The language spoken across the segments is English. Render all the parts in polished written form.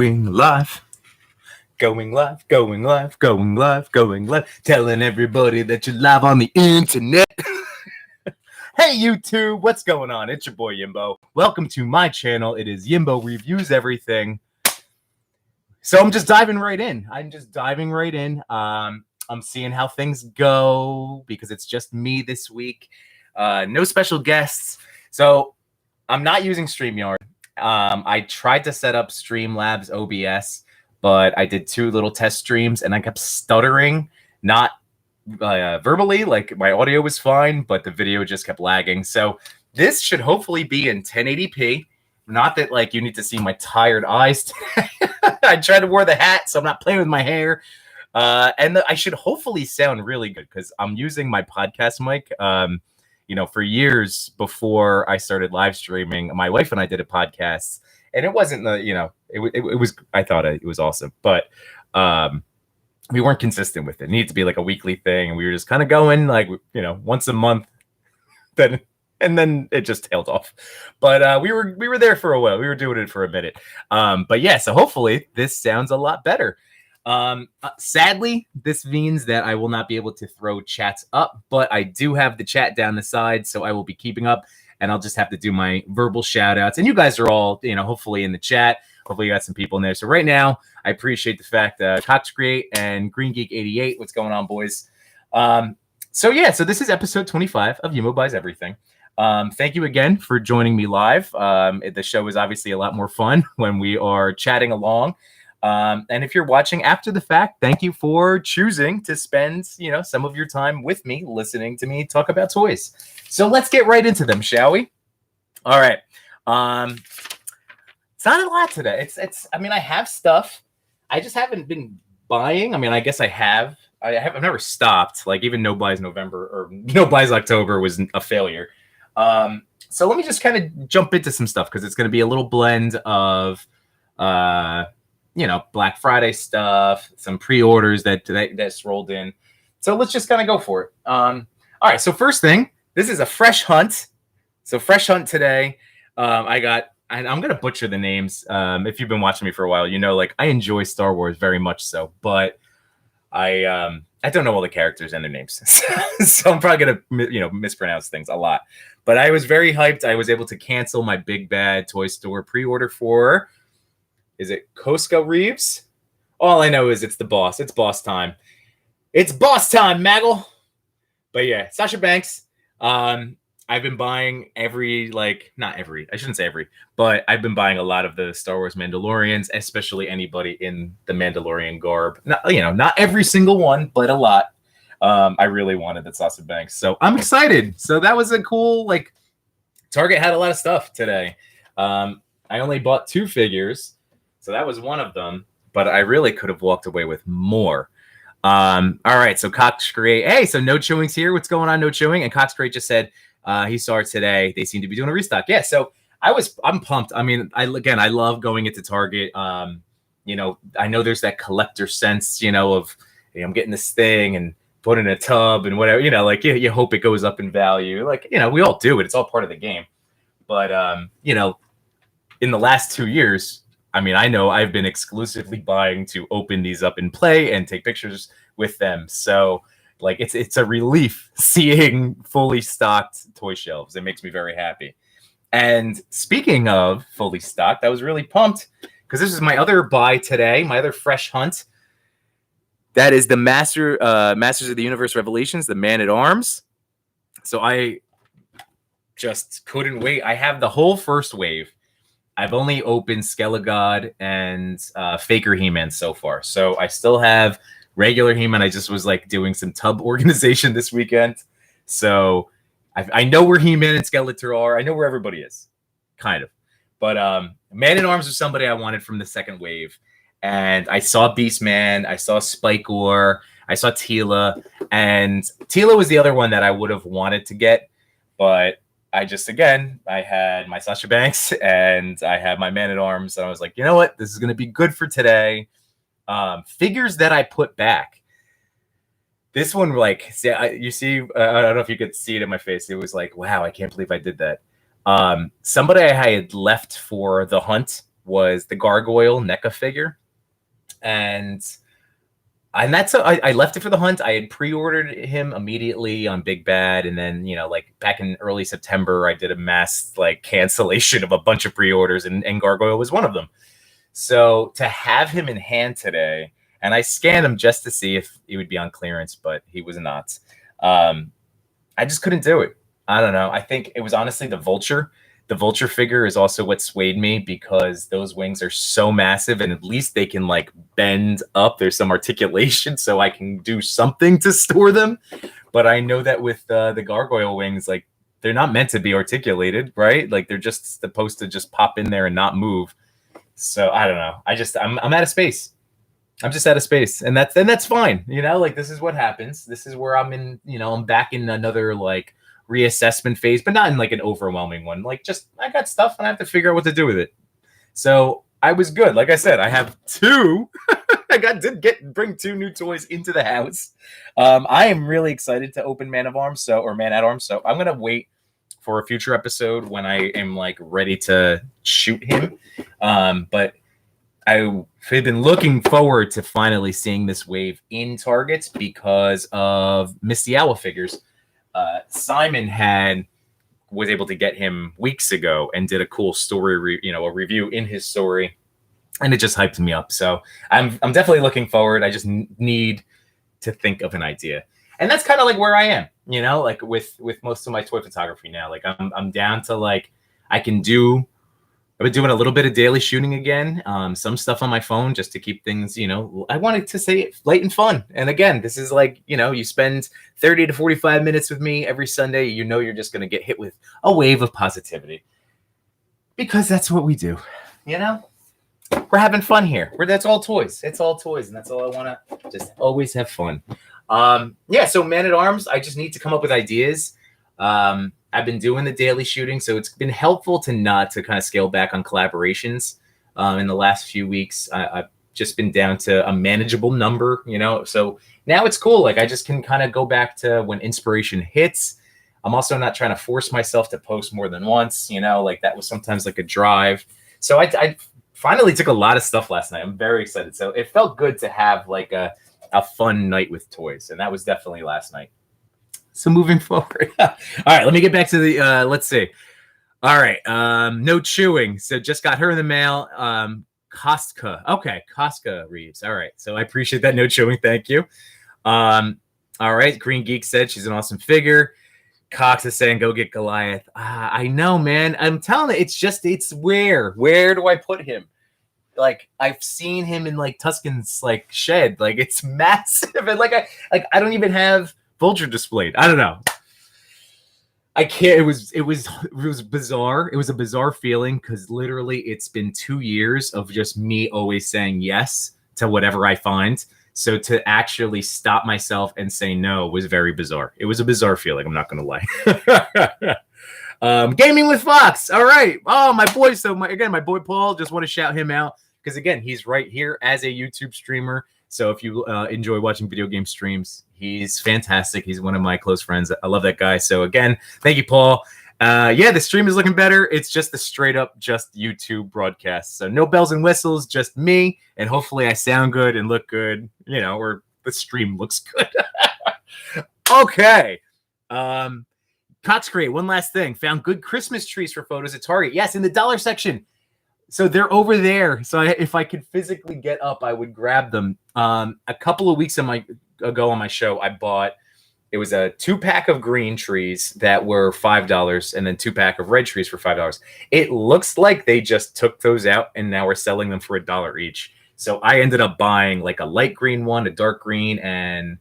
Going live. Going live, going live, going live, going live. Telling everybody that you're live on the internet. Hey, YouTube, what's going on? It's your boy Yimbo. Welcome to my channel. It is Yimbo Reviews Everything. So I'm just diving right in. I'm seeing how things go because it's just me this week. No special guests. So I'm not using StreamYard. I tried to set up Streamlabs OBS, but I did 2 little test streams and I kept stuttering, not verbally, like my audio was fine, but the video just kept lagging. So this should hopefully be in 1080p. Not that like you need to see my tired eyes. I tried to wear the hat, so I'm not playing with my hair. I should hopefully sound really good because I'm using my podcast mic. For years before I started live streaming, my wife and I did a podcast, and it wasn't it was, I thought it was awesome, but we weren't consistent with it. It needed to be like a weekly thing, and we were just kind of going like, once a month, and then it just tailed off. But we were there for a while. We were doing it for a minute. But yeah, so hopefully this sounds a lot better. Sadly, this means that I will not be able to throw chats up, but I do have the chat down the side, so I will be keeping up, and I'll just have to do my verbal shout outs. And you guys are all, hopefully in the chat. Hopefully you got some people in there. So right now, I appreciate the fact Cox Create and Green Geek 88. What's going on, boys? So this is episode 25 of Yimbo Buys Everything. Thank you again for joining me live. The show is obviously a lot more fun when we are chatting along. And if you're watching after the fact, thank you for choosing to spend, some of your time with me, listening to me talk about toys. So let's get right into them, shall we? All right. It's not a lot today. I have stuff. I just haven't been buying. I guess I have. I've never stopped. Like even No Buys November or No Buys October was a failure. So let me just kind of jump into some stuff because it's going to be a little blend of, Black Friday stuff, some pre-orders that's rolled in. So let's just kind of go for it. All right. So first thing, this is a fresh hunt. So fresh hunt today. I'm going to butcher the names. If you've been watching me for a while, I enjoy Star Wars very much so, but I don't know all the characters and their names. So I'm probably going to, mispronounce things a lot, but I was very hyped. I was able to cancel my Big Bad Toy Store pre-order for, is it Cosca Reeves? All I know is it's the boss. It's boss time. It's boss time, Maggle. But yeah, Sasha Banks. I've been buying not every, I shouldn't say every, but I've been buying a lot of the Star Wars Mandalorians, especially anybody in the Mandalorian garb. Not every single one, but a lot. I really wanted that Sasha Banks. So I'm excited. So that was a cool, Target had a lot of stuff today. I only bought 2 figures. So that was one of them, but I really could have walked away with more. All right. So Cox Create. Hey, so No Chewing's here. What's going on, No Chewing? And Cox Create just said, he saw it today. They seem to be doing a restock. Yeah, so I'm pumped. I love going into Target. I know there's that collector sense, of I'm getting this thing and put it in a tub and whatever. You hope it goes up in value. We all do it. It's all part of the game. But in the last 2 years, I know I've been exclusively buying to open these up and play and take pictures with them. So it's a relief seeing fully stocked toy shelves. It makes me very happy. And speaking of fully stocked, I was really pumped because this is my other buy today, my other fresh hunt. That is the Masters of the Universe Revelations, the Man-at-Arms. So I just couldn't wait. I have the whole first wave. I've only opened Skelegod and Faker He-Man so far. So I still have regular He-Man. I just was doing some tub organization this weekend. So I know where He-Man and Skeletor are. I know where everybody is, kind of. But Man-at-Arms was somebody I wanted from the second wave. And I saw Beastman. I saw Spike-Or. I saw Teela. And Teela was the other one that I would have wanted to get. But I had my Sasha Banks and I had my Man-at-Arms. And I was like, you know what? This is going to be good for today. Figures that I put back. This one, you see, I don't know if you could see it in my face. It was wow, I can't believe I did that. Somebody I had left for the hunt was the Gargoyle NECA figure. And that's I left it for the hunt. I had pre-ordered him immediately on Big Bad, and then like back in early September, I did a mass like cancellation of a bunch of pre-orders, and Gargoyle was one of them. So to have him in hand today, and I scanned him just to see if he would be on clearance, but he was not. I just couldn't do it. I don't know. I think it was honestly the Vulture. The Vulture figure is also what swayed me, because those wings are so massive, and at least they can like bend up. There's some articulation, so I can do something to store them. But I know that with the Gargoyle wings, like they're not meant to be articulated, right? Like they're just supposed to just pop in there and not move. So I don't know. I'm out of space. I'm just out of space, and that's fine. Like this is what happens. This is where I'm in. I'm back in another like reassessment phase, but not in like an overwhelming one. Like just I got stuff and I have to figure out what to do with it. So I was good. Like I said, I have two. Bring two new toys into the house. I am really excited to open Man at Arms. So I'm gonna wait for a future episode when I am like ready to shoot him. But I've been looking forward to finally seeing this wave in Targets because of Misty Owl figures. Simon was able to get him weeks ago and did a cool story, a review in his story, and it just hyped me up. So I'm definitely looking forward. I just need to think of an idea, and that's kind of like where I am, like with most of my toy photography now. Like I'm down to like I've been doing a little bit of daily shooting again, some stuff on my phone just to keep things, I wanted to say it light and fun. And again, this is like, you spend 30 to 45 minutes with me every Sunday. You're just going to get hit with a wave of positivity because that's what we do. We're having fun here. That's all toys. It's all toys. And that's all I want to just always have fun. So Man at Arms, I just need to come up with ideas. I've been doing the daily shooting, so it's been helpful to not to kind of scale back on collaborations. In the last few weeks, I've just been down to a manageable number, so now it's cool. Like I just can kind of go back to when inspiration hits. I'm also not trying to force myself to post more than once, like that was sometimes like a drive. So I finally took a lot of stuff last night. I'm very excited. So it felt good to have like a fun night with toys, and that was definitely last night. So moving forward. All right, let me get back to the, let's see. All right, no chewing. So just got her in the mail. Kostka. Okay, Kostka Reeves. All right, so I appreciate that. No chewing, thank you. All right, Green Geek said she's an awesome figure. Cox is saying go get Goliath. I know, man. I'm telling you, it's where do I put him? Like I've seen him in like Tuscan's like shed. Like it's massive. And like I don't even have Vulture displayed. I don't know. I can't. It was bizarre. It was a bizarre feeling because literally it's been 2 years of just me always saying yes to whatever I find. So to actually stop myself and say no was very bizarre. It was a bizarre feeling. I'm not going to lie. Gaming with Fox. All right. Oh, my boy. So my boy Paul, just want to shout him out because again, he's right here as a YouTube streamer. So if you enjoy watching video game streams, he's fantastic. He's one of my close friends. I love that guy. So again, thank you, Paul. The stream is looking better. It's just the straight up just YouTube broadcast. So no bells and whistles, just me. And hopefully I sound good and look good, or the stream looks good. Okay. Cox Create, one last thing. Found good Christmas trees for photos at Target. Yes, in the dollar section. So they're over there. So if I could physically get up, I would grab them. A couple of weeks ago on my show, I bought, it was a 2-pack of green trees that were $5 and then 2-pack of red trees for $5. It looks like they just took those out and now we're selling them for $1 each. So I ended up buying like a light green one, a dark green, a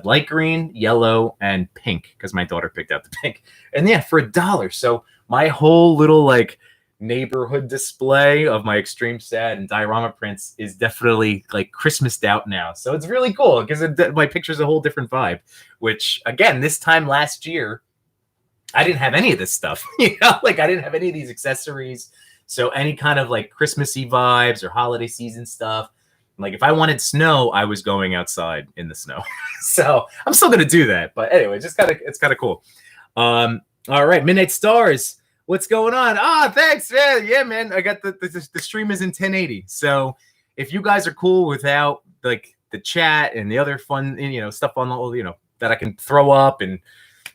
light green, yellow, and pink because my daughter picked out the pink. And yeah, for $1. So my whole little like neighborhood display of my extreme sad and diorama prints is definitely like Christmased out now. So it's really cool because my picture's a whole different vibe, which again, this time last year, I didn't have any of this stuff, like I didn't have any of these accessories. So any kind of like Christmassy vibes or holiday season stuff, like if I wanted snow, I was going outside in the snow. So I'm still going to do that. But anyway, it's kind of cool. All right. Midnight Stars. What's going on? Ah, thanks. Yeah, man. I got the stream is in 1080. So if you guys are cool without like the chat and the other fun, stuff on the, that I can throw up and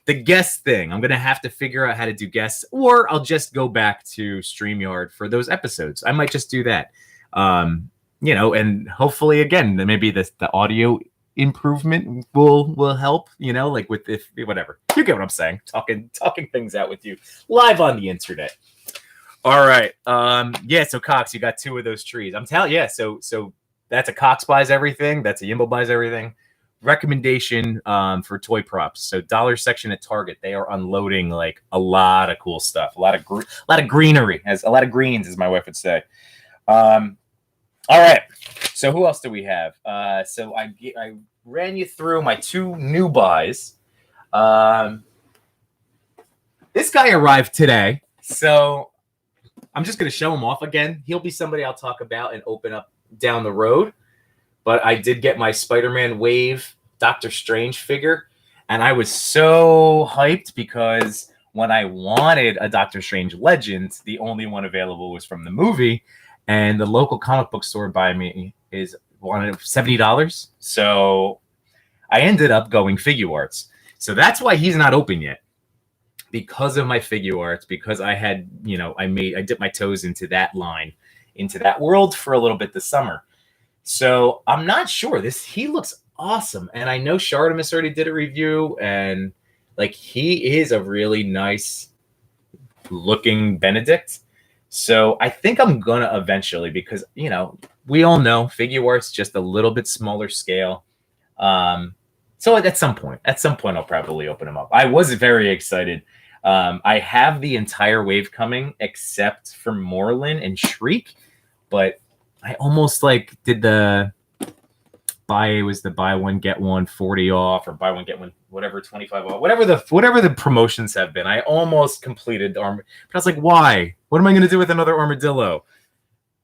the guest thing, I'm going to have to figure out how to do guests, or I'll just go back to StreamYard for those episodes. I might just do that. And hopefully again, maybe the audio improvement will help, like with if whatever. You get what I'm saying. Talking things out with you live on the internet. All right. So Cox, you got 2 of those trees. I'm telling you, so that's a Cox buys everything, that's a Yimbo buys everything. Recommendation for toy props. So dollar section at Target, they are unloading like a lot of cool stuff, a lot of greenery, as a lot of greens, as my wife would say. All right. So who else do we have? So I ran you through my 2 new buys. This guy arrived today, so I'm just going to show him off again. He'll be somebody I'll talk about and open up down the road. But I did get my Spider-Man Wave Doctor Strange figure, and I was so hyped because when I wanted a Doctor Strange Legend, the only one available was from the movie. And the local comic book store by me wanted $70. So I ended up going Figure Arts. So that's why he's not open yet. Because of my Figure Arts, because I had, I dipped my toes into that line, into that world for a little bit this summer. So I'm not sure. He looks awesome. And I know Shartimus already did a review, and like he is a really nice looking Benedict. So I think I'm gonna eventually, because we all know Figure Arts just a little bit smaller scale. So at some point I'll probably open them up. I was very excited. I have the entire wave coming except for Moreland and Shriek, but I almost did the buy one get one 40 off, or buy one get one whatever 25 off, whatever the promotions have been. I almost completed the armor, but I was like, why? What am I going to do with another armadillo?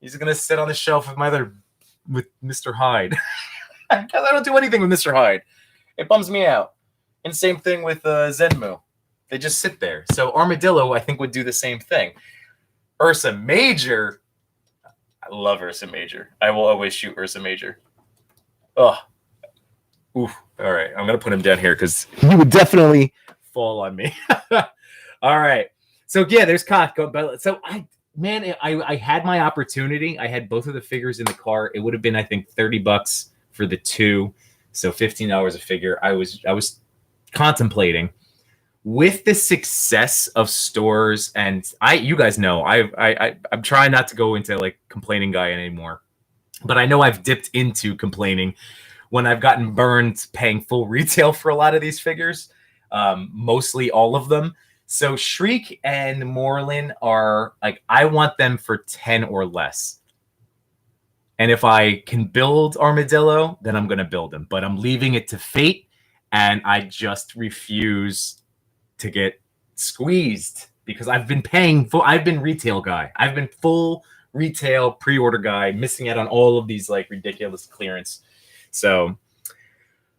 He's going to sit on the shelf with Mr. Hyde. I don't do anything with Mr. Hyde. It bums me out. And same thing with Zenmu. They just sit there. So Armadillo, I think, would do the same thing. Ursa Major. I love Ursa Major. I will always shoot Ursa Major. Oh. Oof. All right. I'm going to put him down here because he would definitely fall on me. All right. So, yeah, there's Kotko. So, I had my opportunity. I had both of the figures in the car. It would have been, I think, $30 for the 2. So $15 a figure. I was contemplating. With the success of stores, and you guys know, I'm trying not to go into complaining guy anymore, but I know I've dipped into complaining when I've gotten burned paying full retail for a lot of these figures, mostly all of them. So Shriek and Moreland are I want them for 10 or less. And if I can build Armadillo, then I'm going to build him, but I'm leaving it to fate, and I just refuse to get squeezed because I've been I've been retail guy. I've been full retail pre-order guy, missing out on all of these ridiculous clearance. So,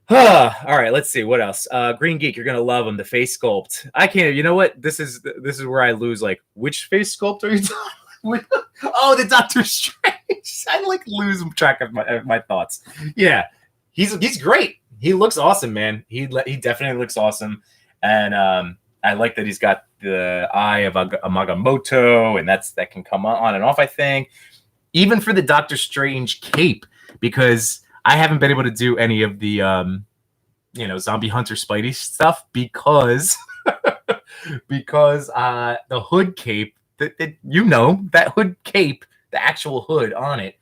all right, let's see what else. Green Geek, you're gonna love him. The face sculpt. I can't. You know what? This is where I lose. Which face sculpt are you talking with? Oh, the Doctor Strange. I lose track of my thoughts. Yeah, he's great. He looks awesome, man. He definitely looks awesome. And I like that he's got the eye of Agamotto, and that can come on and off, I think. Even for the Doctor Strange cape, because I haven't been able to do any of the Zombie Hunter Spidey stuff because the hood cape, that hood cape, the actual hood on it,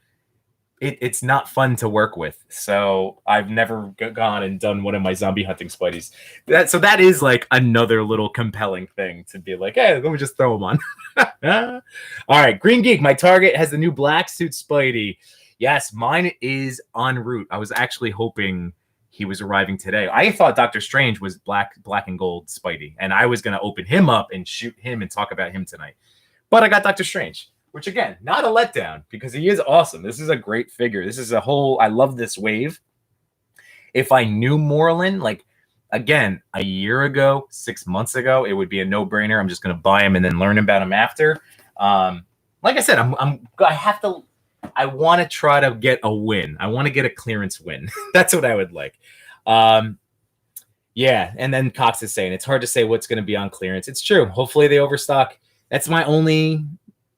it's not fun to work with. So I've never gone and done one of my zombie hunting Spideys. That is another little compelling thing to be hey, let me just throw them on. All right, Green Geek, my target has the new black suit Spidey. Yes, mine is en route. I was actually hoping he was arriving today. I thought Doctor Strange was black and gold Spidey, and I was going to open him up and shoot him and talk about him tonight. But I got Doctor Strange. Which, again, not a letdown, because he is awesome. This is a great figure. This is I love this wave. If I knew Moreland, again, a year ago, 6 months ago, it would be a no-brainer. I'm just going to buy them and then learn about them after. Like I said, I want to try to get a win. I want to get a clearance win. That's what I would like. Yeah, and then Cox is saying it's hard to say what's going to be on clearance. It's true. Hopefully they overstock. That's my only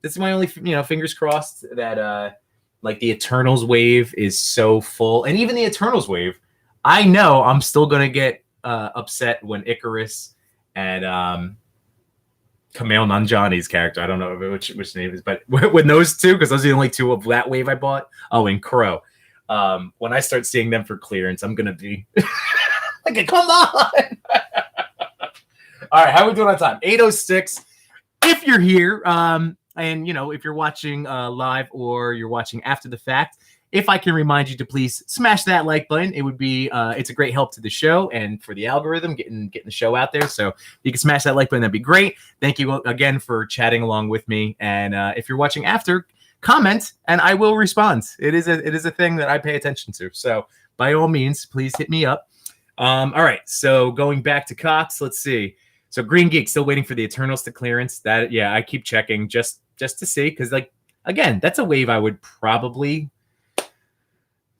fingers crossed that like the Eternals wave is so full. And even the Eternals wave, I know I'm still going to get upset when Icarus and Kumail Nanjiani's character, I don't know which name is, but when those two, because those are the only two of that wave I bought. Oh, and Crow. When I start seeing them for clearance, I'm going to be like, come on. All right, how are we doing on time? 8:06. If you're here, and if you're watching live or you're watching after the fact, if I can remind you to please smash that like button, it would be it's a great help to the show and for the algorithm getting the show out there. So if you can smash that like button, that'd be great. Thank you again for chatting along with me. And if you're watching after, comment and I will respond. It is a thing that I pay attention to. So by all means, please hit me up. All right, so going back to Cox, let's see. So Green Geek still waiting for the Eternals to clearance. That I keep checking just to see, because like again, that's a wave I would probably.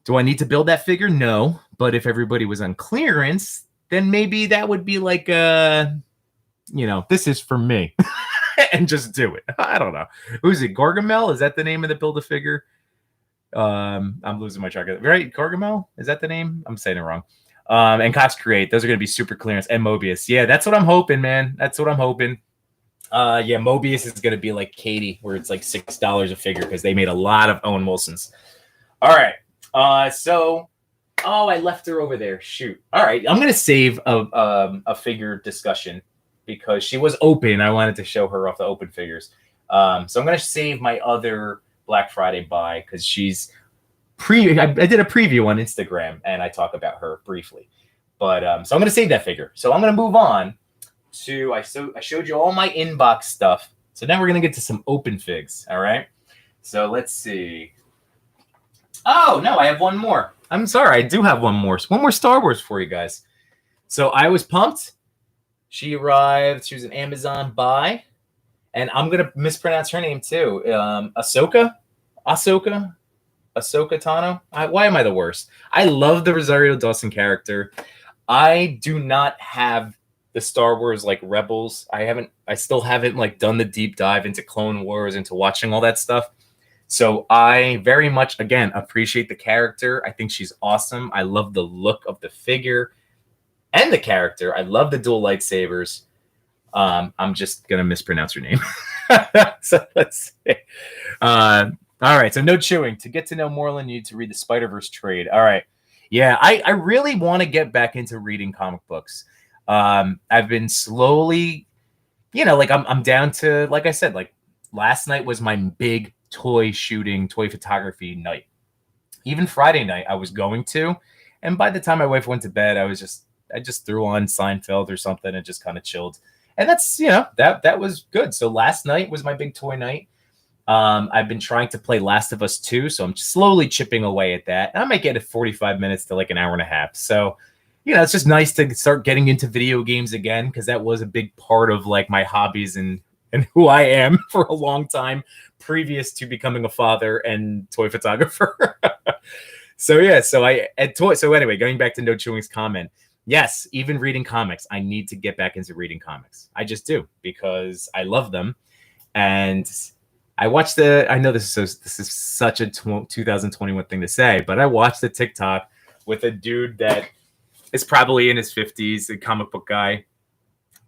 Do I need to build that figure? No, but if everybody was on clearance, then maybe that would be like this is for me, and just do it. I don't know. Who's it? Gargamel? Is that the name of the Build-A-Figure? I'm losing my track of it. Right? Gargamel? Is that the name? I'm saying it wrong. And Cox Create, those are going to be super clearance. And Mobius. Yeah, that's what I'm hoping, man. That's what I'm hoping. Yeah, Mobius is going to be like Katie, where it's like $6 a figure because they made a lot of Owen Wilsons. All right. I left her over there. Shoot. All right. I'm going to save a figure discussion because she was open. I wanted to show her off the open figures. So I'm going to save my other Black Friday buy because she's I did a preview on Instagram and I talk about her briefly, but so I'm going to save that figure. So I'm going to move on to I showed you all my inbox stuff. So now we're going to get to some open figs. All right. So let's see. Oh no, I have one more. I'm sorry, I do have one more. One more Star Wars for you guys. So I was pumped. She arrived. She was an Amazon buy, and I'm going to mispronounce her name too. Ahsoka Tano. Why am I the worst? I love the Rosario Dawson character. I do not have the Star Wars like Rebels. I still haven't like done the deep dive into Clone Wars, into watching all that stuff. So I very much, again, appreciate the character. I think she's awesome. I love the look of the figure and the character. I love the dual lightsabers. I'm just going to mispronounce her name. So let's see. All right, so no chewing. To get to know Moreland, you need to read the Spider-Verse trade. All right. Yeah, I really want to get back into reading comic books. I've been slowly, like I'm down to, like I said, like last night was my big toy photography night. Even Friday night I was going to, and by the time my wife went to bed, I just threw on Seinfeld or something and just kind of chilled. And that's, that was good. So last night was my big toy night. I've been trying to play Last of Us 2, so I'm slowly chipping away at that. I might get it 45 minutes to like an hour and a half. So, it's just nice to start getting into video games again, because that was a big part of like my hobbies and who I am for a long time previous to becoming a father and toy photographer. So anyway, going back to No Chewing's comment. Yes, even reading comics, I need to get back into reading comics. I just do, because I love them. And I watched I know this is such a 2021 thing to say, but I watched the TikTok with a dude that is probably in his 50s, a comic book guy,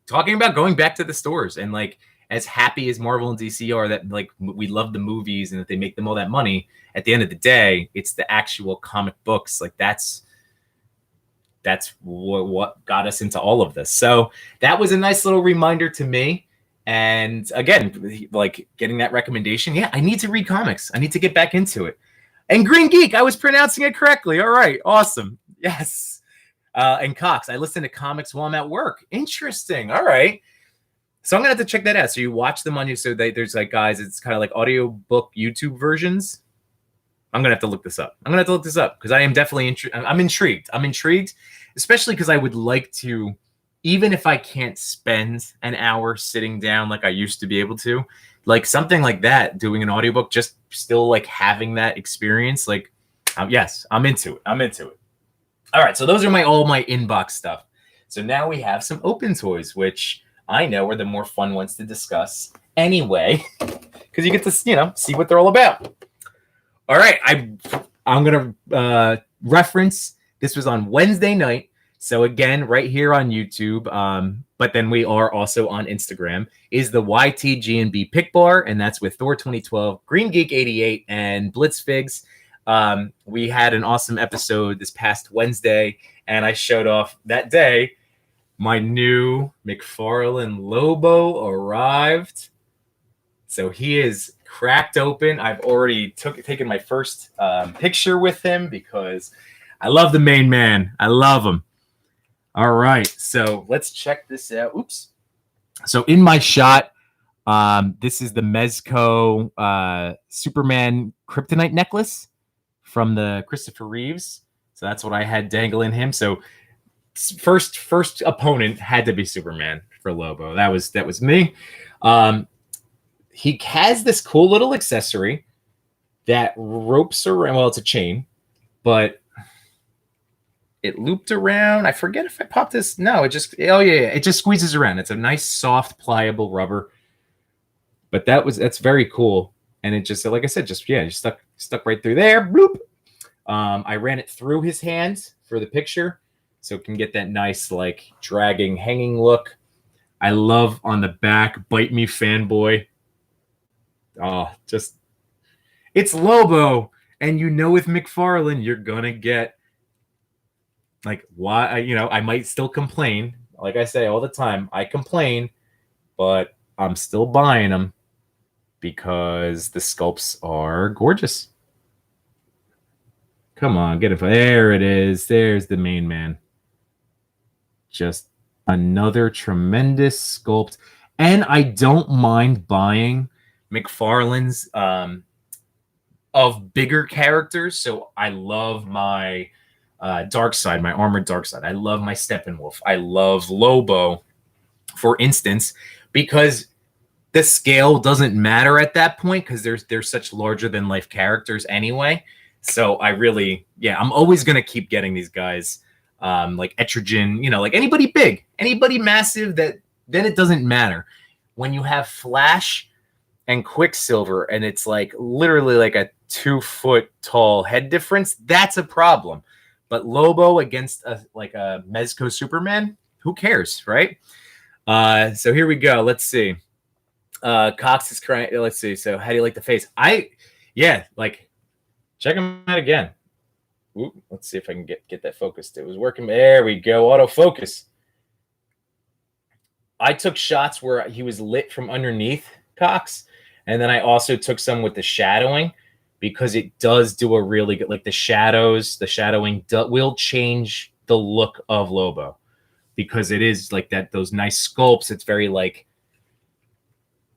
talking about going back to the stores. And like, as happy as Marvel and DC are that like we love the movies and that they make them all that money, at the end of the day, it's the actual comic books. Like that's what got us into all of this. So that was a nice little reminder to me. And again, like getting that recommendation. Yeah, I need to read comics. I need to get back into it. And Green Geek, I was pronouncing it correctly. All right. Awesome. Yes. And Cox, I listen to comics while I'm at work. Interesting. All right. So I'm going to have to check that out. So you watch them on you. So there's like, guys, it's kind of like audiobook YouTube versions. I'm gonna have to look this up. Because I am definitely I'm intrigued. Especially because I would like to, even if I can't spend an hour sitting down like I used to be able to, like something like that, doing an audiobook, just still like having that experience. Like, yes, I'm into it. All right, so those are all my inbox stuff. So now we have some open toys, which I know are the more fun ones to discuss anyway, because you get to see what they're all about. All right, I'm gonna reference this was on Wednesday night. So again, right here on YouTube, but then we are also on Instagram, is the YTG&B Pick Bar, and that's with Thor 2012, Green Geek 88, and Blitz Figs. We had an awesome episode this past Wednesday, and I showed off that day. My new McFarlane Lobo arrived. So he is cracked open. I've already taken my first picture with him because I love the main man. I love him. All right, so let's check this out. Oops. So in my shot, this is the Mezco Superman Kryptonite necklace from the Christopher Reeves. So that's what I had dangling him. So first opponent had to be Superman for Lobo. That was me. He has this cool little accessory that ropes around. Well, it's a chain, but it looped around. I forget if I popped this. No, it just it just squeezes around. It's a nice, soft, pliable rubber. But that's very cool. And it just, like I said, just stuck right through there. Bloop. I ran it through his hands for the picture, so it can get that nice, like, dragging, hanging look. I love on the back, "Bite Me, Fanboy." Oh, it's Lobo, and with McFarlane, you're gonna get, like, why? I might still complain, like I say all the time. I complain, but I'm still buying them because the sculpts are gorgeous. Come on, get it. There it is. There's the main man. Just another tremendous sculpt, and I don't mind buying McFarlane's of bigger characters. So I love my Darkseid, my armored Darkseid. I love my Steppenwolf. I love Lobo, for instance, because the scale doesn't matter at that point because they're such larger than life characters anyway. So I really, I'm always gonna keep getting these guys, like Etrigan, like anybody big, anybody massive. Then it doesn't matter when you have Flash and Quicksilver, and it's like literally like a 2 foot tall head difference. That's a problem. But Lobo against a Mezco Superman, who cares, right? So here we go. Let's see. Cox is crying. Let's see. So how do you like the face? Check him out again. Ooh, let's see if I can get that focused. It was working. There we go. Autofocus. I took shots where he was lit from underneath Cox, and then I also took some with the shadowing because it does do a really good, like the shadowing will change the look of Lobo because it is like that, those nice sculpts. It's very like,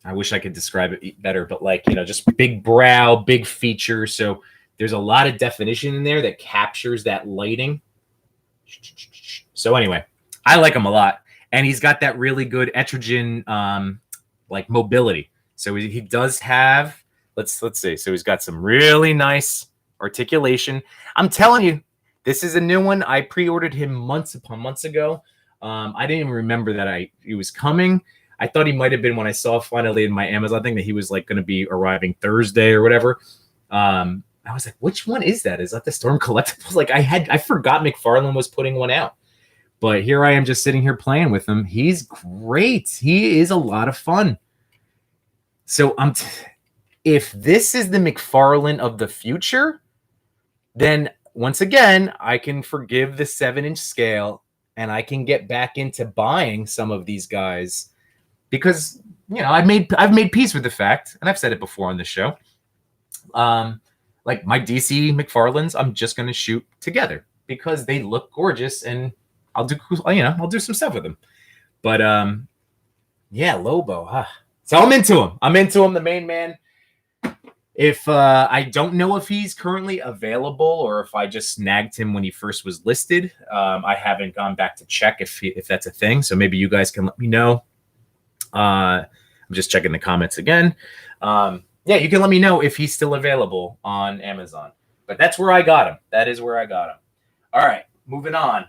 I wish I could describe it better, but just big brow, big features. So there's a lot of definition in there that captures that lighting. So anyway, I like him a lot. And he's got that really good Etrigan, mobility. So he does have, let's see. So he's got some really nice articulation. I'm telling you, this is a new one. I pre-ordered him months upon months ago. I didn't even remember that he was coming. I thought he might have been when I saw finally in my Amazon thing that he was going to be arriving Thursday or whatever. I was like, which one is that? Is that the Storm Collectibles? I forgot McFarlane was putting one out. But here I am just sitting here playing with him. He's great. He is a lot of fun. So if this is the McFarlane of the future, then once again, I can forgive the 7-inch scale and I can get back into buying some of these guys because, I've made peace with the fact, and I've said it before on the show, like my DC McFarlanes, I'm just going to shoot together because they look gorgeous and I'll do some stuff with them. But Lobo. So I'm into him. The main man. If I don't know if he's currently available or if I just snagged him when he first was listed. I haven't gone back to check if that's a thing. So maybe you guys can let me know. I'm just checking the comments again. Yeah, you can let me know if he's still available on Amazon. But that's where I got him. That is where I got him. All right, moving on.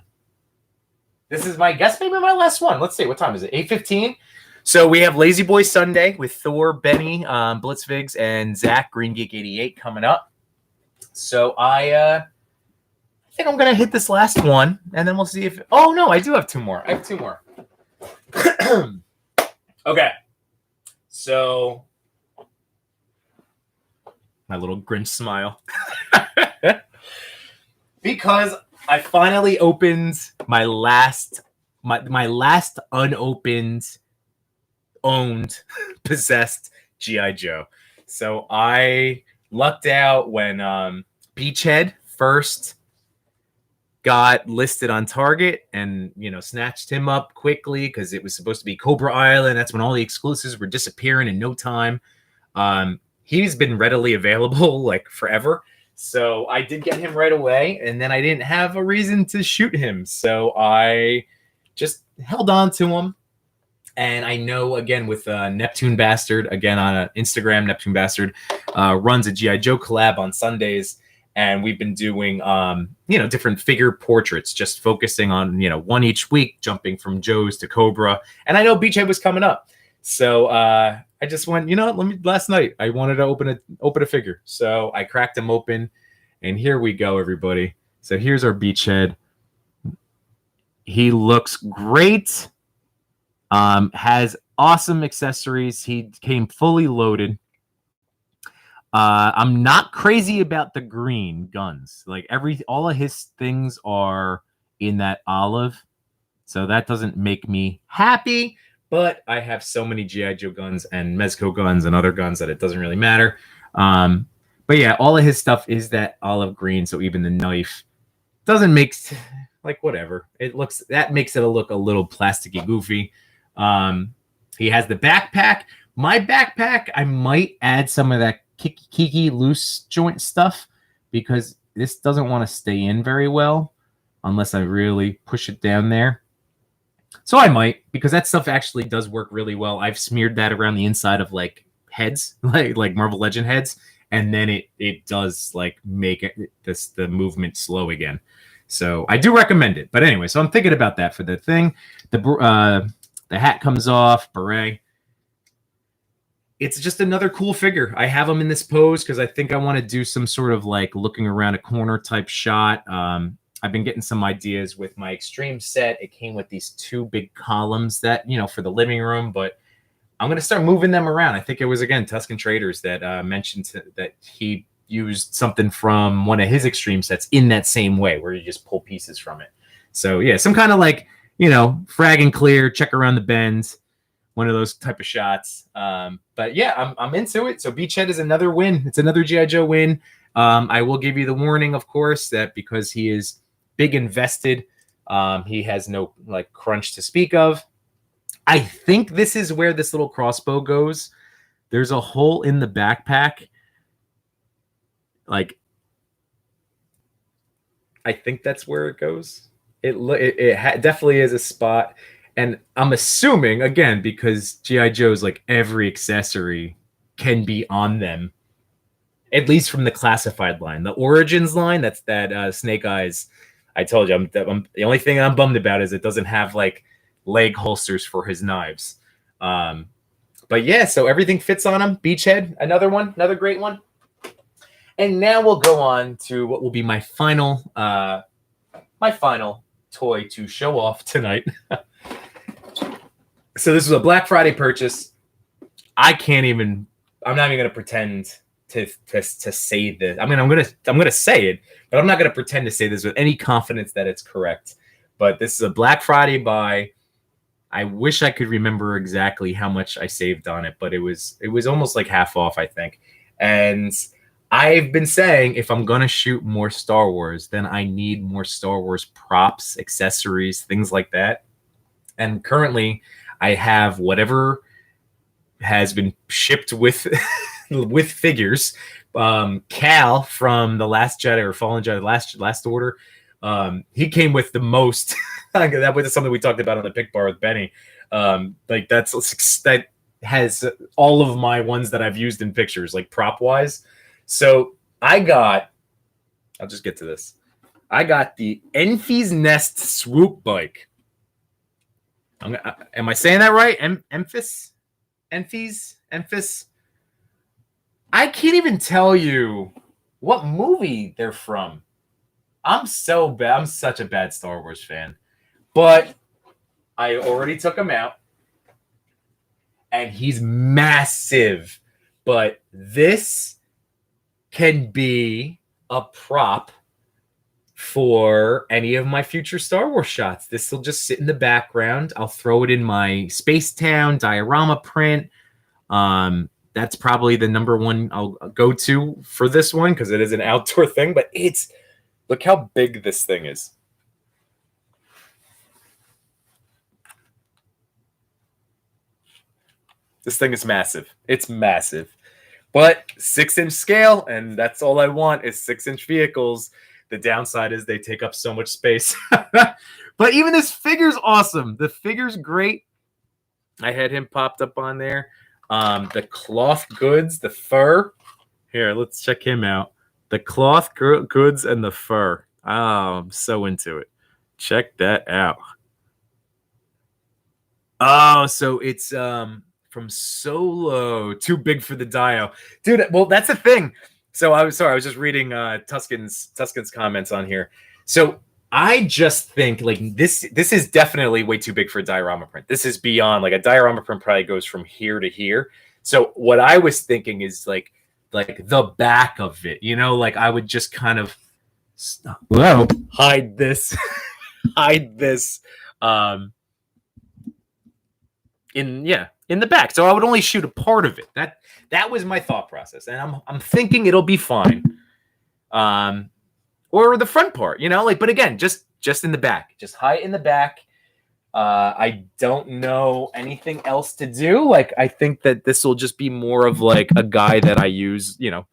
This is my guess, maybe my last one. Let's see, what time is it? 8:15. So we have Lazy Boy Sunday with Thor, Benny, Blitzvigs, and Zach Green Geek 88 coming up. So I think I'm gonna hit this last one, and then we'll see if. Oh no, I do have two more. I have two more. Okay. So my little Grinch smile. Because I finally opened my last unopened, owned, possessed G.I. Joe. So I lucked out when Beachhead first got listed on Target and, snatched him up quickly because it was supposed to be Cobra Island. That's when all the exclusives were disappearing in no time. He's been readily available like forever. So I did get him right away, and then I didn't have a reason to shoot him. So I just held on to him. And I know, again, with Neptune Bastard, again on Instagram, Neptune Bastard runs a G.I. Joe collab on Sundays. And we've been doing, different figure portraits, just focusing on, one each week, jumping from Joe's to Cobra. And I know Beachhead was coming up. So I just went, last night I wanted to open a figure. So I cracked him open, and here we go, everybody. So here's our Beachhead. He looks great. Has awesome accessories. He came fully loaded. I'm not crazy about the green guns. Like all of his things are in that olive. So that doesn't make me happy. But I have so many G.I. Joe guns and Mezco guns and other guns that it doesn't really matter. But yeah, all of his stuff is that olive green. So even the knife doesn't make whatever. That makes it look a little plasticky, goofy. He has the backpack. My backpack, I might add some of that Kiki loose joint stuff because this doesn't want to stay in very well unless I really push it down there. So I might, because that stuff actually does work really well. I've smeared that around the inside of heads, like Marvel Legend heads, and then it does make the movement slow again. So I do recommend it. But anyway, so I'm thinking about that for the thing. The hat comes off, beret. It's just another cool figure. I have him in this pose because I think I want to do some sort of looking around a corner type shot. I've been getting some ideas with my Extreme set. It came with these two big columns that, for the living room, but I'm going to start moving them around. I think it was, again, Tuscan Traders that mentioned that he used something from one of his Extreme sets in that same way where you just pull pieces from it. So, yeah, some kind of frag and clear, check around the bends, one of those type of shots. But, yeah, I'm into it. So Beachhead is another win. It's another G.I. Joe win. I will give you the warning, of course, that because he is big invested, he has no crunch to speak of. I think this is where this little crossbow goes. There's a hole in the backpack. I think that's where it goes. It definitely is a spot. And I'm assuming, again, because G.I. Joe's every accessory can be on them, at least from the classified line. The Origins line, that's that Snake Eyes. I told you, I'm the only thing I'm bummed about is it doesn't have leg holsters for his knives. But yeah, so everything fits on him. Beachhead, another great one. And now we'll go on to what will be my final toy to show off tonight. So this was a Black Friday purchase. I'm not even going to pretend to say this. I mean, I'm gonna say it, but I'm not gonna pretend to say this with any confidence that it's correct. But this is a Black Friday buy. I wish I could remember exactly how much I saved on it, but it was almost half off, I think. And I've been saying if I'm gonna shoot more Star Wars, then I need more Star Wars props, accessories, things like that. And currently, I have whatever has been shipped with with figures Cal from The Last Jedi or Fallen Jedi, Last Order, he came with the most. That was something we talked about on the pick bar with Benny. Like that has all of my ones that I've used in pictures, like prop wise. So I'll just get to this. I got the Enfys Nest swoop bike. Am I saying that right? Enfys? I can't even tell you what movie they're from. I'm so bad. I'm such a bad Star Wars fan. But I already took him out. And he's massive. But this can be a prop for any of my future Star Wars shots. This will just sit in the background. I'll throw it in my Space Town diorama print. That's probably the number one I'll go to for this one because it is an outdoor thing. But look how big this thing is. This thing is massive. It's massive. But 6-inch scale, and that's all I want is 6-inch vehicles. The downside is they take up so much space. But even this figure's awesome. The figure's great. I had him popped up on there. The cloth goods, the fur. Here, let's check him out. The cloth goods and the fur. Oh, I'm so into it. Check that out. Oh, so it's from Solo. Too big for the Dio. Dude, well, that's the thing. So I was just reading Tuscan's comments on here. So I just think like this is definitely way too big for a diorama print. This is beyond, like a diorama print probably goes from here to here. So what I was thinking is like the back of it, you know, like I would just kind of hide this in the back. So I would only shoot a part of it. That was my thought process. And I'm thinking it'll be fine. Or the front part, you know, like, but again, just in the back, just hide in the back. I don't know anything else to do. Like, I think that this will just be more of like a guy that I use, you know,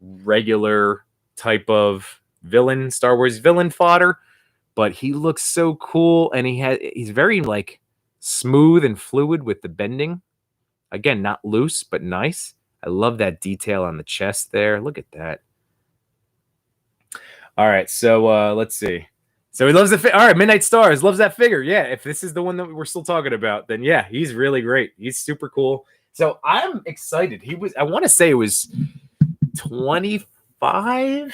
regular type of villain, Star Wars villain fodder, but he looks so cool. And he's very like smooth and fluid with the bending. Again, not loose, but nice. I love that detail on the chest there. Look at that. All right, so let's see. So he loves the all right, Midnight Stars loves that figure. Yeah, if this is the one that we're still talking about, then yeah, he's really great. He's super cool. So I'm excited. I want to say it was 25,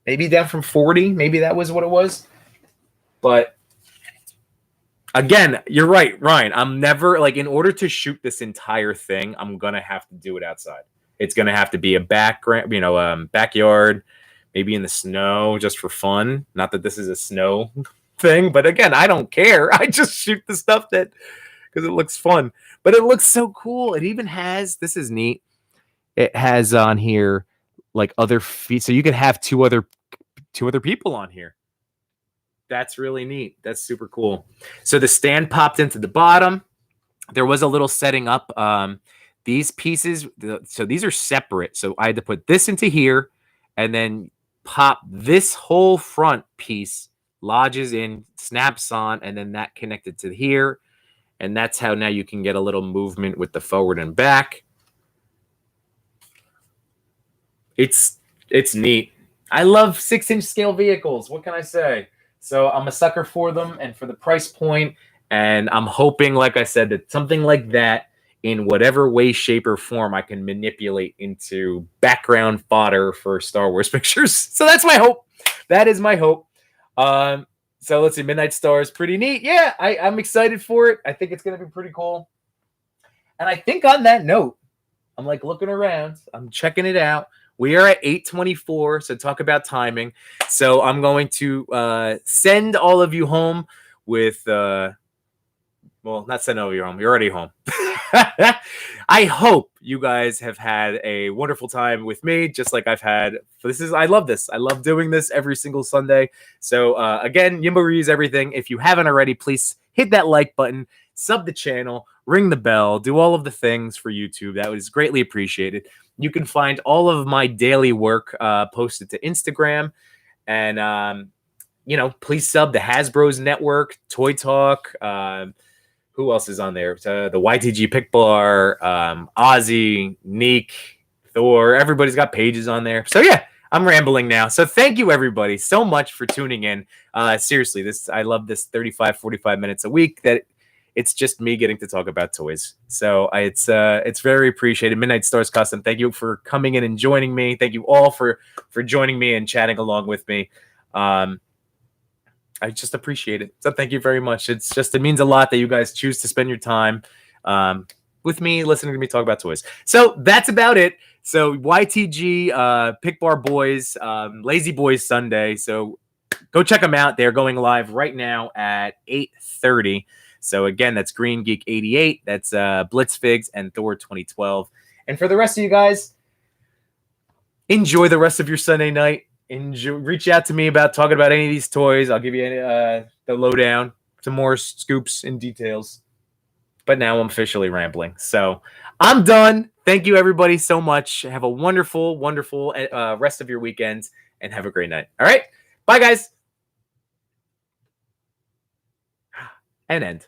maybe down from 40. Maybe that was what it was. But again, you're right, Ryan. I'm never like, in order to shoot this entire thing, I'm gonna have to do it outside. It's gonna have to be a background, you know, backyard. Maybe in the snow just for fun. Not that this is a snow thing, but again, I don't care. I just shoot the stuff because it looks fun. But it looks so cool. It even has, this is neat. It has on here like other feet. So you could have two other people on here. That's really neat. That's super cool. So the stand popped into the bottom. There was a little setting up. These pieces, so these are separate. So I had to put this into here and then pop this whole front piece, lodges in, snaps on, and then that connected to here. And that's how now you can get a little movement with the forward and back. It's neat. I love 6-inch scale vehicles. What can I say? So I'm a sucker for them and for the price point. And I'm hoping, like I said, that something like that in whatever way, shape, or form I can manipulate into background fodder for Star Wars pictures. So that's my hope. That is my hope. So let's see. Midnight Star is pretty neat. Yeah, I'm excited for it. I think it's going to be pretty cool. And I think on that note, I'm like looking around. I'm checking it out. We are at 8:24, so talk about timing. So I'm going to send all of you home with... well, not send all of you home. You're already home. I hope you guys have had a wonderful time with me, just like I've had. I love this. I love doing this every single Sunday. So again, Yimbo reviews everything. If you haven't already, please hit that like button, sub the channel, ring the bell, do all of the things for YouTube. That was greatly appreciated. You can find all of my daily work posted to Instagram. And, please sub the Hasbro's Network, Toy Talk. Who else is on there? The YTG Pick Bar, Ozzy, Neek, Thor. Everybody's got pages on there. So, yeah. I'm rambling now. So thank you, everybody, so much for tuning in. Seriously, I love this 35, 45 minutes a week that it's just me getting to talk about toys. So it's very appreciated. Midnight Stars Custom, thank you for coming in and joining me. Thank you all for joining me and chatting along with me. I just appreciate it. So thank you very much. It means a lot that you guys choose to spend your time with me, listening to me talk about toys. So that's about it. So YTG, Pick Bar Boys, Lazy Boys Sunday. So go check them out. They're going live right now at 8:30. So again, that's Green Geek 88. That's Blitz Figs and Thor 2012. And for the rest of you guys, enjoy the rest of your Sunday night. Reach out to me about talking about any of these toys. I'll give you the lowdown, some more scoops and details. But now I'm officially rambling. So I'm done. Thank you, everybody, so much. Have a wonderful, wonderful rest of your weekends, and have a great night. All right? Bye, guys. And end.